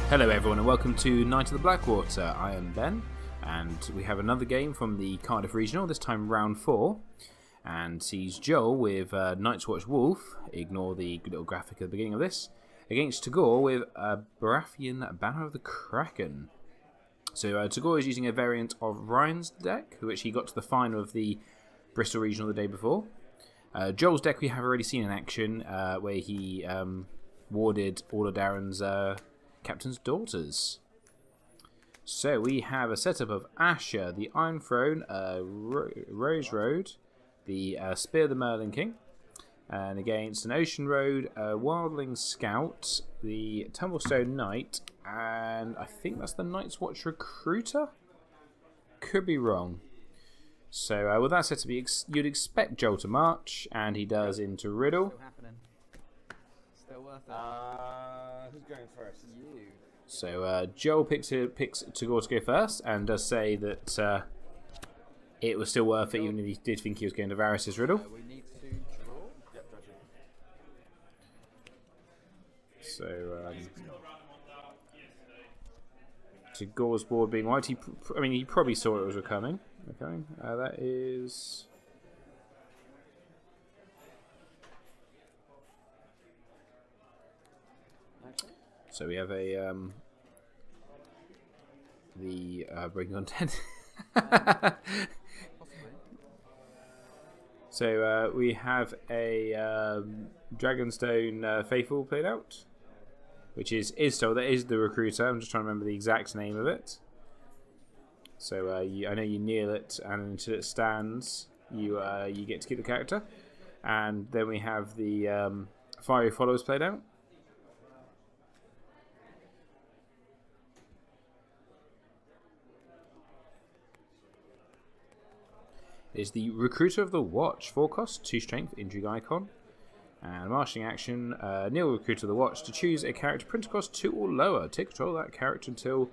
Hello everyone and welcome to Night of the Blackwater. I am Ben and we have another game from the Cardiff Regional, this time round 4. And sees Joel with Night's Watch Wolf, ignore the little graphic at the beginning of this, against Tagore with Barafian Bara of the Kraken. So Tagore is using a variant of Ryan's deck, which he got to the final of the Bristol Regional the day before. Joel's deck we have already seen in action, where he warded all of Darren's Captain's Daughters. So we have a setup of Asher, the Iron Throne, Rose Road, the Spear of the Merlin King, and against an Ocean Road, Wildling Scout, the Tumblestone Knight, and I think that's the Night's Watch Recruiter? Could be wrong. So with that setup, you'd expect Joel to march, and he does into Riddle. Still worth it. Who's going first? You. So Joel picks Tagore to go first, and does say that it was still worth it, even if he did think he was going to Varys' Riddle. We need to draw. Yep, gotcha. So Tagore's board being white, he probably saw it was coming. Okay, that is. So we have a breaking content. So we have a Dragonstone Faithful played out, which is still that is the recruiter. I'm just trying to remember the exact name of it. So I know you kneel it, and until it stands, you get to keep the character. And then we have the Fiery Followers played out. Is the Recruiter of the Watch, 4 cost, 2 strength, intrigue icon. And marching action, kneel Recruiter of the Watch to choose a character print cost 2 or lower. Take control of that character until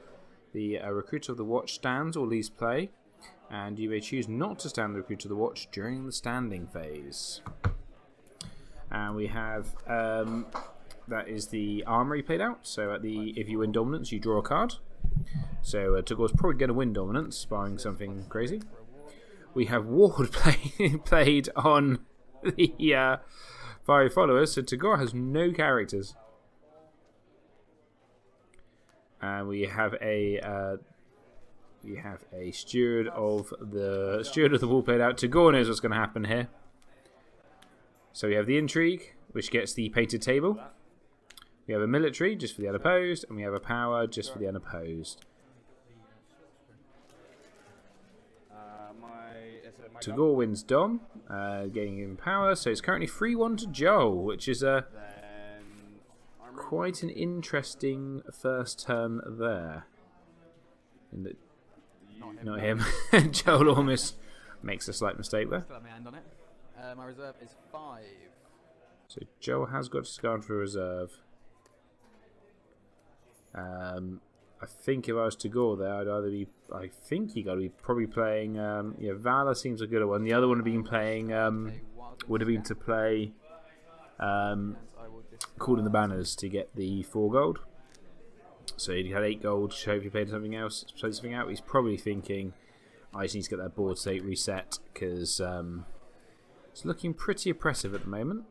the Recruiter of the Watch stands or leaves play. And you may choose not to stand the Recruiter of the Watch during the standing phase. And we have, that is the Armory played out. So if you win Dominance, you draw a card. So Tagore's probably going to win Dominance, barring something crazy. We have Ward played on the Fiery Followers, so Tagore has no characters. And we have a Steward of the Wall played out. Tagore knows what's going to happen here. So we have the Intrigue, which gets the painted table. We have a Military just for the unopposed, and we have a Power just for the unopposed. Tagore wins Dom, gaining him power, so it's currently 3-1 to Joel, which is quite an interesting first turn there. Not him. Joel almost makes a slight mistake there. Still have my hand on it. My reserve is 5. So Joel has got to go on for reserve. I think if I was Tagore there, I'd either be. I think you got to be probably playing. Valor seems a good one. The other one would have been playing. Would have been to play. Calling the Banners to get the 4 gold. So he had 8 gold. So if he played something else, play something out. He's probably thinking, I just need to get that board state reset because it's looking pretty oppressive at the moment.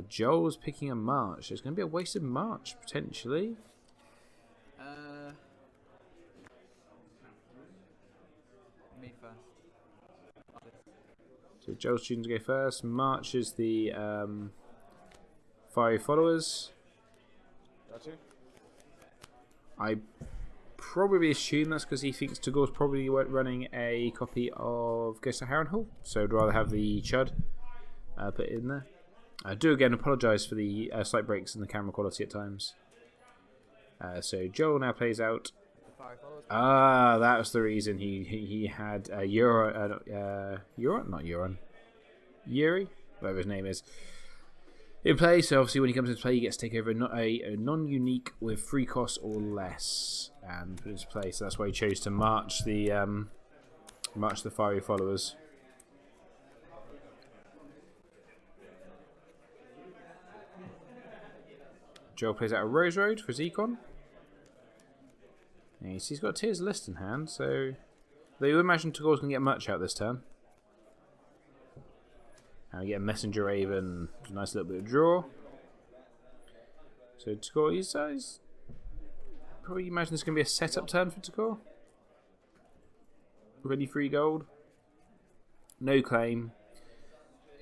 Joel's picking a march. It's going to be a wasted march, potentially. Me first. So Joel's choosing to go first. March is the Fiery Followers. Got you. I probably assume that's because he thinks Tagore's probably running a copy of Ghost of Harrenhal. So I'd rather have the Chud put in there. I do again apologise for the slight breaks in the camera quality at times. So Joel now plays out. That was the reason he had Euron, not Euron, Yuri, whatever his name is, in play. So obviously when he comes into play, he gets to take over a non-unique with 3 costs or less and put it into play. So that's why he chose to march the Fiery Followers. Joel plays out a Rose Road for his Econ. And he's got Tears List in hand, so they would imagine Tagore's going to get much out this turn. And we get a Messenger Raven, a nice little bit of draw. So Tagore, he's probably imagine this is going to be a setup turn for Tagore. Ready 3 gold. No claim.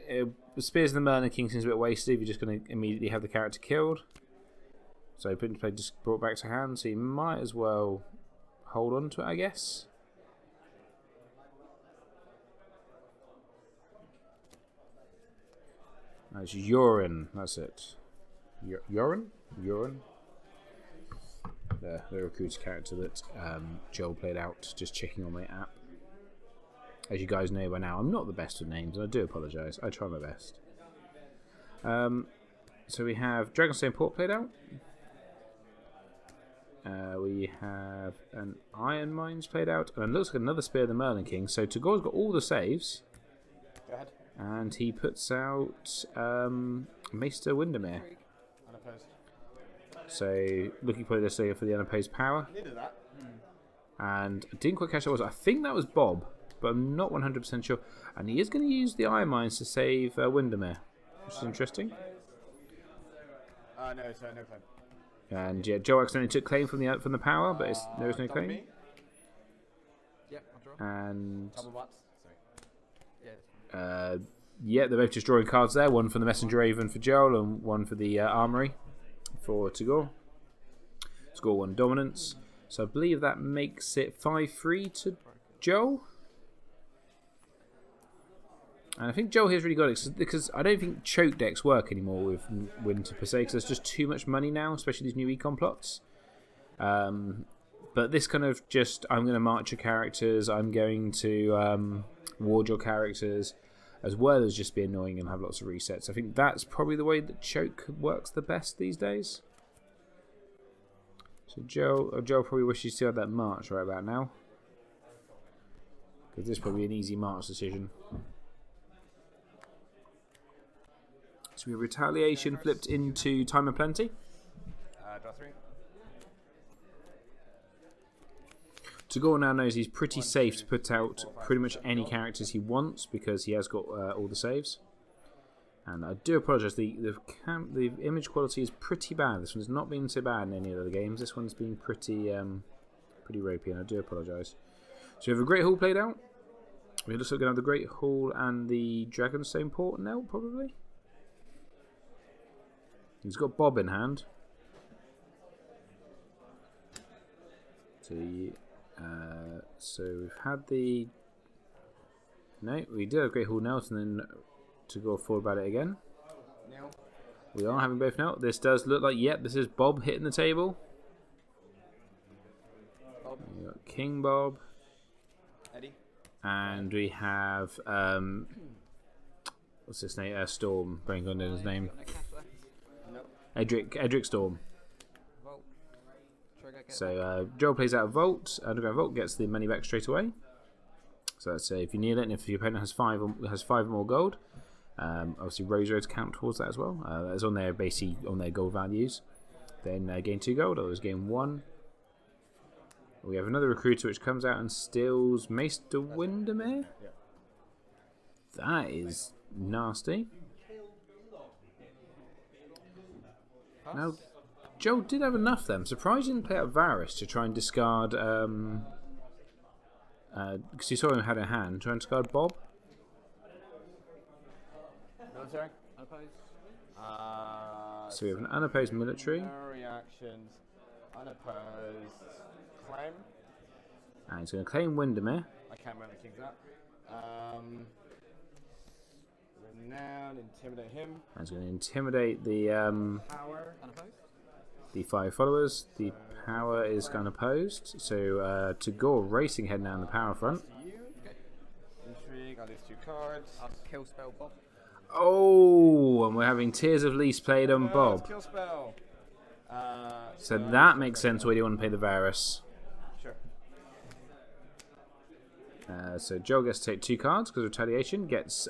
The Spears of the Merlin King seems a bit wasted if you're just going to immediately have the character killed. So put into play just brought back to hand, so you might as well hold on to it, I guess. That's urine, that's it. Urine? Urine? The recruiter character that Joel played out, just checking on my app. As you guys know by now, I'm not the best with names, and I do apologise. I try my best. So we have Dragonstone Port played out. We have an Iron Mines played out, and it looks like another Spear of the Merlin King. So Tagore's got all the saves. Go ahead. And he puts out Maester Windermere. Unopposed. So looking for this for the unopposed power. Needed that. And I didn't quite catch that was. I think that was Bob, but I'm not 100% sure. And he is going to use the Iron Mines to save Windermere, which is interesting. No, sorry, no claim. And yeah, Joe accidentally took claim from the power, but there was no claim. Me? Yep, I'll draw. And Double butts. Sorry. yeah, they're both just drawing cards there. One for the Messenger Raven for Joel, and one for the Armory for Tagore. Score 1 dominance. So I believe that makes it 5-3 to Joel. And I think Joel here's really got it because I don't think choke decks work anymore with Winter per se, because there's just too much money now, especially these new econ plots. But this kind of just, I'm going to march your characters, I'm going to ward your characters, as well as just be annoying and have lots of resets. I think that's probably the way that choke works the best these days. So Joel probably wishes to have that march right about now, because this is probably an easy march decision. So we have Retaliation flipped into Time of Plenty. Draw 3. Tagore now knows he's pretty safe to put out pretty much any characters he wants, because he has got all the saves. And I do apologise, the image quality is pretty bad. This one's not been so bad in any of the games. This one's been pretty ropey, and I do apologise. So we have a Great Hall played out. We looks like we're going to have the Great Hall and the Dragonstone Port now, probably. He's got Bob in hand. So we've had the... No, we did have Great Hall now, and then to go forward about it again. Nail. We are having both now. This does look like, yep, this is Bob hitting the table. Bob. We got King Bob. Eddie. And we have... what's his name? Storm. Brain gone down his name. No cash left. Nope. Edric Storm. Vault. Trigger, get So Joel plays out a Vault. Underground Vault gets the money back straight away. So that's if you need it, and if your opponent has five or more gold, obviously Rose Roads count towards that as well. That's on their basically on their gold values. Then gain 2 gold, others gain 1. We have another recruiter which comes out and steals Maester Windermere. Yeah. That is nasty. Pass. Now, Joel did have enough then. I'm surprised he didn't play out Varus to try and discard. Because you saw him had a hand. Try and discard Bob. Military. Unopposed. So we have an unopposed military. No reactions. Unopposed. Claim. And he's going to claim Windermere. I can't remember the king's up. Renown. Intimidate him. And he's going to intimidate the Power. Unopposed. the 5 followers. The power is unopposed. So Tagore racing ahead now in the power front. You. Okay. Intrigue. I'll lose 2 cards. I'll kill spell Bob. Oh, and we're having Tears of Lease played on Bob. Kill spell. So that makes sense why you want to pay the Varus. Sure. So Joel gets to take 2 cards because of retaliation. Gets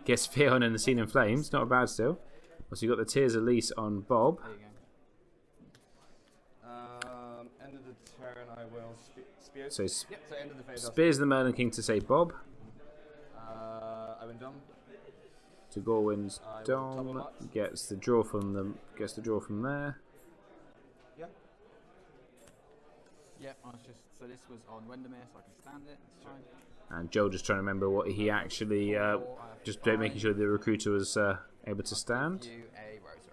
Gets Fion and the Scene in Flames. Not bad still. So you got the Tears of Elise on Bob. There you go. End of the turn, I will spear. So Yep, so end of the phase. Spears the Merlin King to save Bob. I win Dom. Tagore wins I will Dom. double up. Gets the draw from there. Yep. Yep, I was just. So this was on Wendermere, so I can stand it. It's fine. And Joel just trying to remember what he actually just making sure the recruiter was able to stand. You a Rose.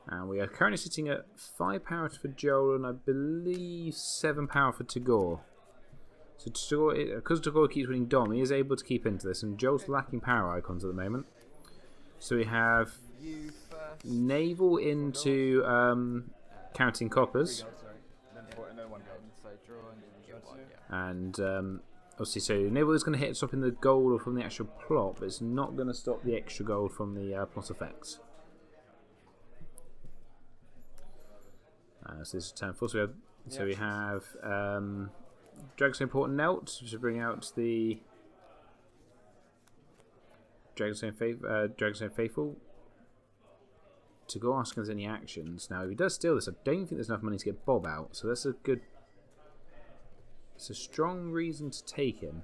And we are currently sitting at 5 power for Joel and I believe 7 power for Tagore. So Tagore, because Tagore keeps winning Dom, he is able to keep into this, and Joel's lacking power icons at the moment. So we have You first. Naval into counting coppers, Sorry. Then 4 and then 1 gold. So draw and you get one. and obviously so Naval is going to hit stopping the gold from the actual plot, but it's not going to stop the extra gold from the plot effects. So this is turn 4. So we have Dragonstone Port Knelt to bring out the Dragonstone Faithful. To go ask if there's any actions. Now, if he does steal this, I don't think there's enough money to get Bob out. So that's a good. It's a strong reason to take him.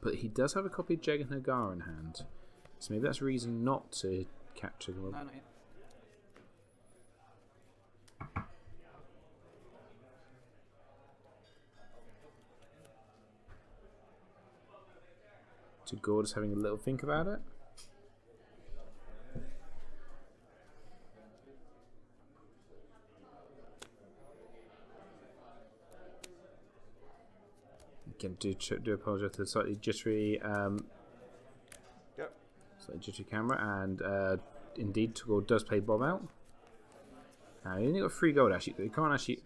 But he does have a copy of Jagan Hagar in hand. So maybe that's a reason not to capture him. No, not yet. To Gord is having a little think about it. Again, do apologise for the slightly jittery, Yep. slightly jittery camera, and indeed Tagore does play Bob out. He only got 3 gold actually. He can't actually.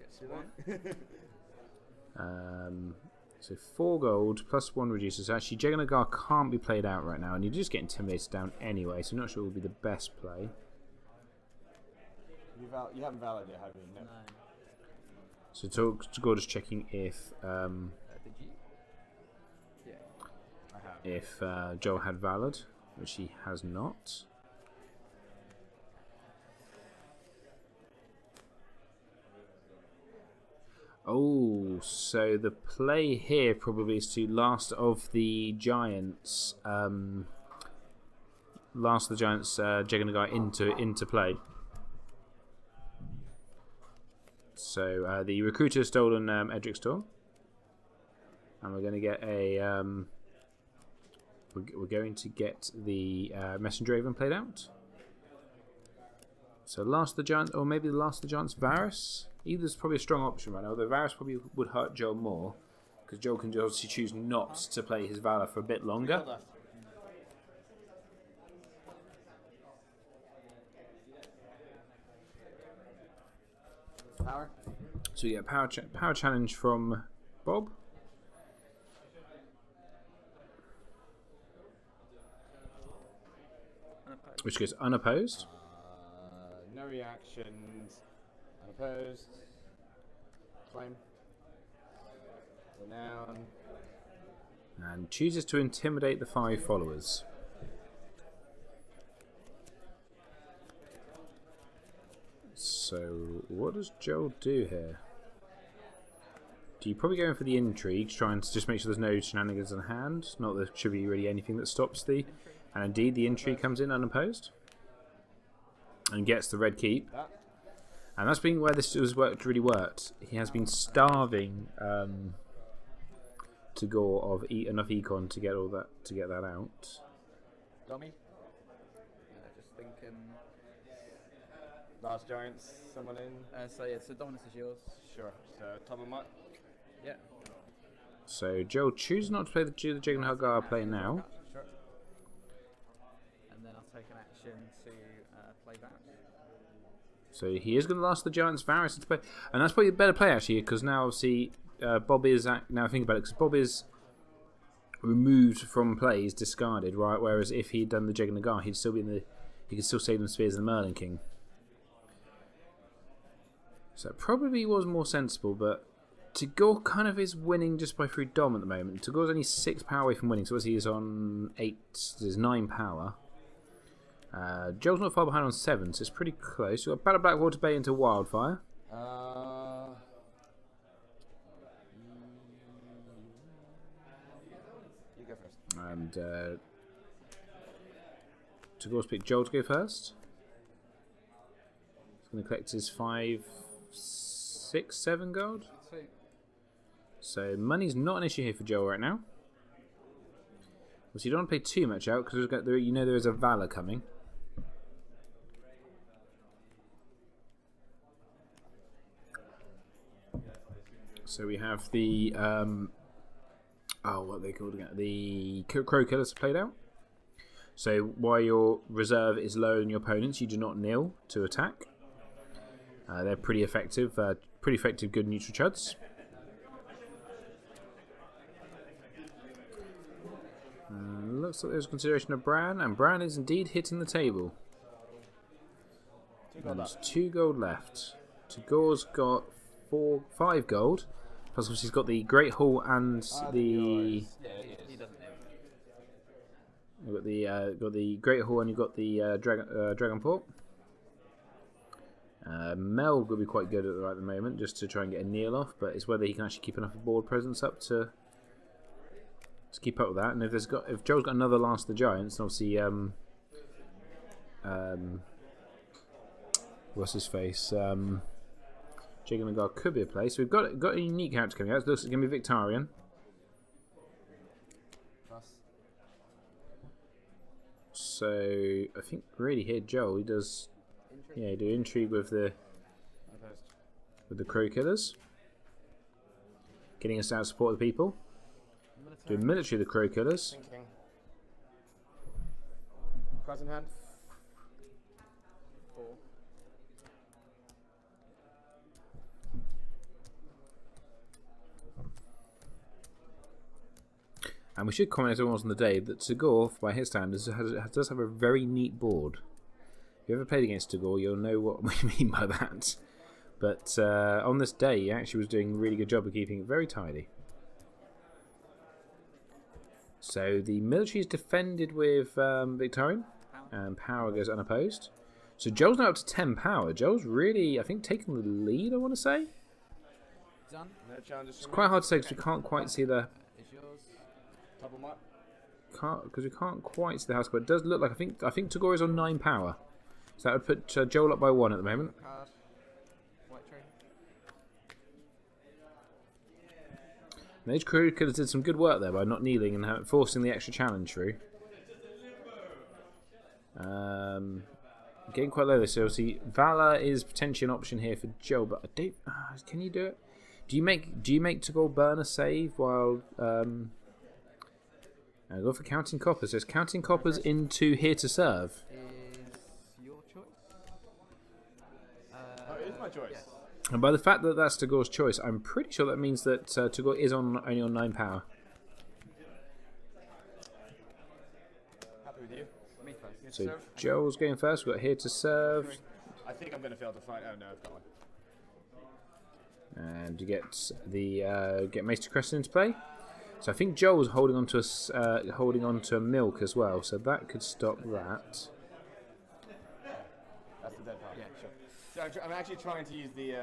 So 4 gold plus 1 reduces. So actually, Jaganagar can't be played out right now, and you just get intimidated down anyway. So I'm not sure it will be the best play. You haven't valid yet, have you? No. No. So Tagore just checking if Did you? Yeah. I have. if Joel had valid, which he has not. Oh, so the play here probably is to Last of the Giants, Jaganagar into play. So the recruiter has stolen Edric Storm, and we're going to get a we're going to get the Messenger Raven played out. So Last of the Giants, or maybe the Last of the Giants Varus. Either's probably a strong option right now, although Varus probably would hurt Joel more, because Joel can obviously choose not to play his Valor for a bit longer. Power. So you get power challenge from Bob. Which goes unopposed. No reactions. Unopposed. Flame. Renown. And chooses to intimidate the 5 followers. So what does Joel do here? Do you probably go in for the intrigue, trying to just make sure there's no shenanigans on hand? Not that there should be really anything that stops the... And indeed the intrigue comes in unopposed. And gets the red keep. And that's been where this has really worked. He has been starving Tagore of enough econ to get that out. Dummy. Just thinking. Last Giants, someone in. So yeah, so Dominus is yours. Sure. So top of my. Yeah. So Joel chooses not to play the Jagan Hagar play now. Sure. And then I'll take an action to play Varus. So he is going to last the Giants Varus to play, and that's probably a better play actually, because now obviously Bob is now think about it, because Bob is removed from plays, discarded, right? Whereas if he'd done the Jagan Hagar, he'd still be he could still save them Spears and the Merlin King. So it probably was more sensible, but Tagore kind of is winning just by through Dom at the moment. Tagore's only 6 power away from winning, so obviously he's on 8. There's 9 power. Joel's not far behind on 7, so it's pretty close. We've got Battle Blackwater Bay into Wildfire. You go first. And Tagore's picked Joel to go first. He's going to collect his 5, 6, 7 gold. So money's not an issue here for Joel right now. So you don't want to pay too much out because you know there is a Valor coming. So we have the what are they called again? The Crow Killers played out. So while your reserve is lower than your opponent's, you do not kneel to attack. They're pretty effective. Good neutral chuds. Looks like there's consideration of Bran, and Bran is indeed hitting the table. There's 2 gold left. Tagore's got 5 gold. Plus, obviously, he's got the Great Hall and the. He doesn't know. You've got the Great Hall and you've got the Dragonport. Mel will be quite good at the moment, just to try and get a kneel off, but it's whether he can actually keep enough board presence up to keep up with that. And if Joel's got another Last of the Giants, then obviously what's his face? Jacob and Guard could be a play. So we've got a unique character coming out. It looks like it's going to be Victorian. So I think really here Joel he does do intrigue with the Crow Killers, getting us out to support the people. Doing military of the Crow Killers. Thinking. Cards in hand. 4. And we should comment as almost on the day that Tagore, by his standards, does have a very neat board. If you ever played against Tagore, you'll know what we mean by that. But on this day, he actually was doing a really good job of keeping it very tidy. So the military is defended with Victorian, and power goes unopposed. So Joel's now up to 10 power. Joel's really, I think, taking the lead, I want to say. Done. No challenges. It's quite hard to say because we can't quite see the... It's yours. Top of mark. Because we can't quite see the house, but it does look like I think Tagore is on 9 power. So that would put Joel up by 1 at the moment. Card. White tree. And these Crew Killers did some good work there by not kneeling and forcing the extra challenge through. Getting quite low there, so obviously Valor is potentially an option here for Joel, but I don't. Can you do it? Do you make Tagore burn a save while? I go for counting coppers. So it's counting coppers into here to serve. Is your choice? It is my choice. Yes. And by the fact that that's Tagore's choice, I'm pretty sure that means that Tagore is only on 9 power. Happy with you. Me first. So Joel's going first. We've got here to serve. I think I'm going to fail to find. Oh no, I've got one. And you get the get Maester Crescent into play. So I think Joel's holding on to a milk as well. So that could stop that. That's the dead part. Yeah, sure. So I'm actually trying to use the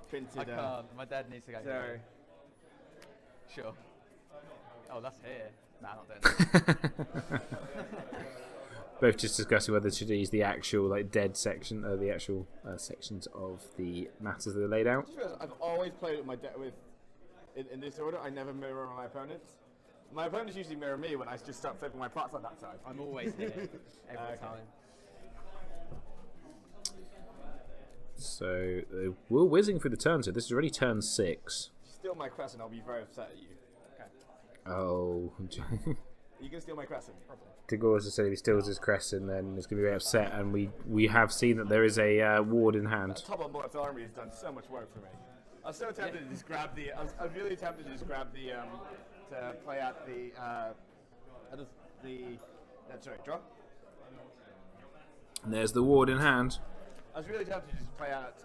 printed. I can't. My dad needs to go. Sorry. Sure. Oh, that's here. Nah, not dead. Both just discussing whether to use the actual dead section, the actual sections of the matters that are laid out. Just realized I've always played with my in this order. I never mirror my opponents. My opponents usually mirror me when I just start flipping my pots on that side. I'm always here every time. So we're whizzing through the turn. So this is already turn 6. Steal my crescent, I'll be very upset at you. Okay. Oh. You can steal my crescent. Probably. Tagore, as I said, if he steals his crescent, then he's going to be very upset. And we have seen that there is a ward in hand. Top on Mort's army has done so much work for me. I was so tempted to just grab the. I was really tempted to just grab the to play out the. Sorry, draw. And there's the ward in hand. I was really tempted to just play out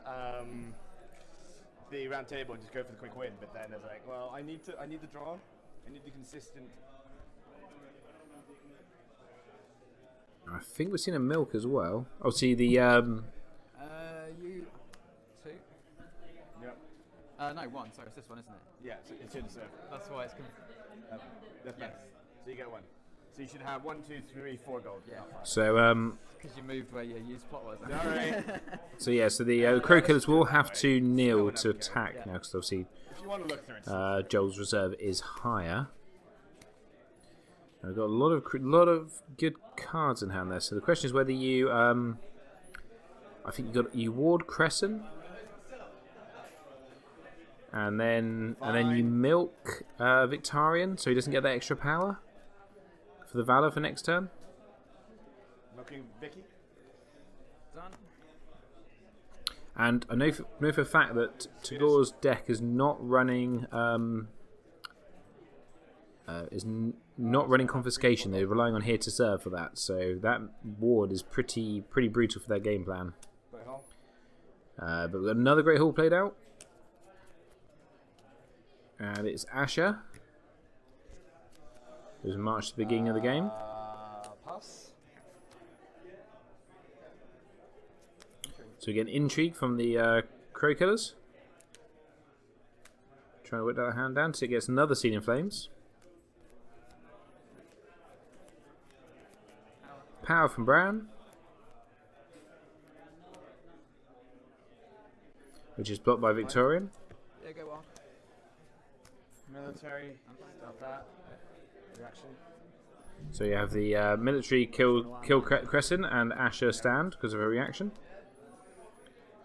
the round table and just go for the quick win. But then it's like, well, I need the draw. I need the consistent. I think we've seen a milk as well. Oh, see the You 2. Yep. No, 1. Sorry, it's this one, isn't it? Yeah, it's in serve. That's why it's. That's Yes. better. So you get 1. So you should have 1, 2, 3, 4 gold. Yeah. so Because you moved where your use plot was. All right. so yeah. So the Crow Killers will have to kneel to attack now because obviously If you want to look through it. Joel's reserve is higher. We've got a lot of good cards in hand there. So the question is whether you, I think you ward Crescent, and then you milk Victorian, so he doesn't get that extra power for the Valor for next turn. Milking Vicky. Done. And I know for a fact that Tagore's deck is not running. Not running confiscation. They're relying on here to serve for that, so that ward is pretty brutal for their game plan. But we've got another Great Hall played out, and it's Asher who's marched at the beginning of the game. Pass. So we get an intrigue from the Crow Killers, trying to whip that hand down so it gets another Seed in Flames. Power from Brown, which is blocked by Victorian. Yeah, go on. Military. Stop that. Reaction. So you have the military kill Crescent and Asher stand because of a reaction.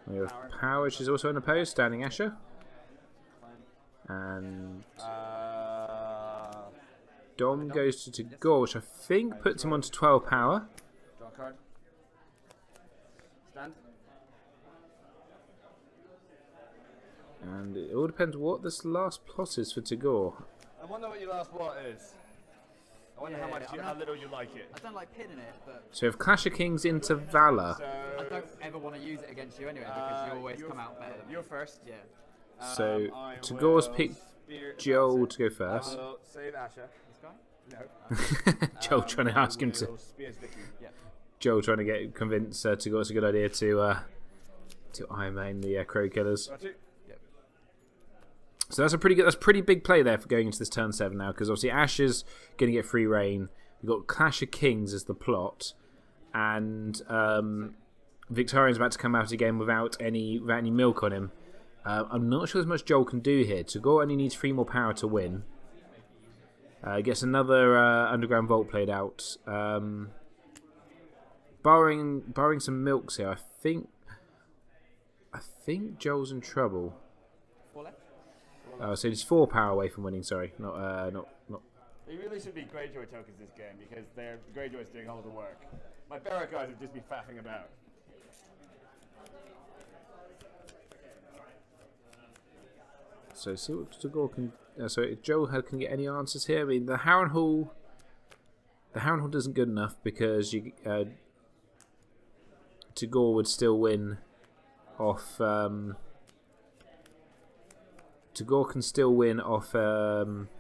We have Power, which is also unopposed, standing Asher. And Dom goes to Tagore, which I think puts him onto 12 power. Draw a card. Stand. And it all depends what this last plot is for Tagore. I wonder what your last what is. I wonder how little you like it. I don't like pinning it, but So we have Clash of Kings into Valor. So I don't ever want to use it against you anyway because you always come out better than me. you're first. Yeah. So I Tagore's will picked spear- Joel to go first. I will save Asher. This guy? No. Joel trying to ask him to. Spears Vicky. Yeah. Joel trying to convince Tagore it's a good idea to Iron Man the Crow Killers. Got you. So that's pretty big play there for going into this turn 7 now, because obviously Asher's going to get free reign. We've got Clash of Kings as the plot, and Victorian's about to come out again without any milk on him. I'm not sure there's much Joel can do here. Tagore only needs 3 more power to win. Gets another Underground Vault played out. Borrowing some milks here, I think Joel's in trouble. 4 left. So he's 4 power away from winning. Sorry, not. They really should be Greyjoy tokens this game because they're Greyjoy's doing all the work. My Bara guys have just been faffing about. So see what Tagore can. So if Joel can get any answers here. I mean, the Harrenhal isn't good enough because Tagore would still win off. Tagore can still win off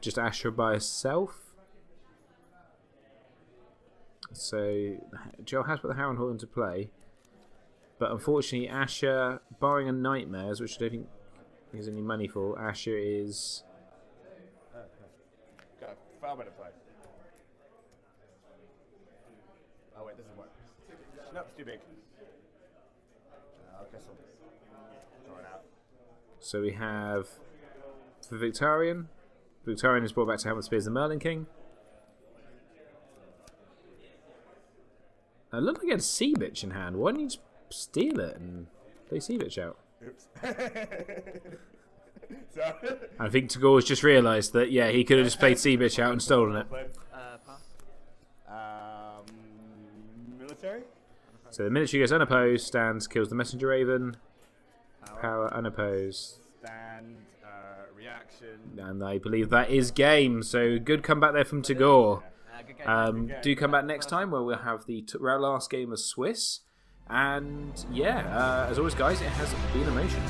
just Asher by herself. So Joel has put the Harrenhal into play, but unfortunately Asher, barring a Nightmares, which I don't think there's any money for, Asher is. Got a far better play. Oh wait, this doesn't work. Nope, it's too big. Okay, so throw it out. So we have for Victorian. Victorian is brought back to Helmet Spears the Merlin King. It looked like he had a Sea Bitch in hand. Why didn't you just steal it and play Sea Bitch out? Oops. So, I think Tagore's just realised that, yeah, he could have just played Sea Bitch out and stolen it. Pass. Military? So the military goes unopposed, stands, kills the Messenger Raven. Power unopposed. Stand, reaction. And I believe that is game. So good comeback there from Tagore. Good game. Do come back next time where we'll have the last game of Swiss. And yeah, as always, guys, it has been emotional.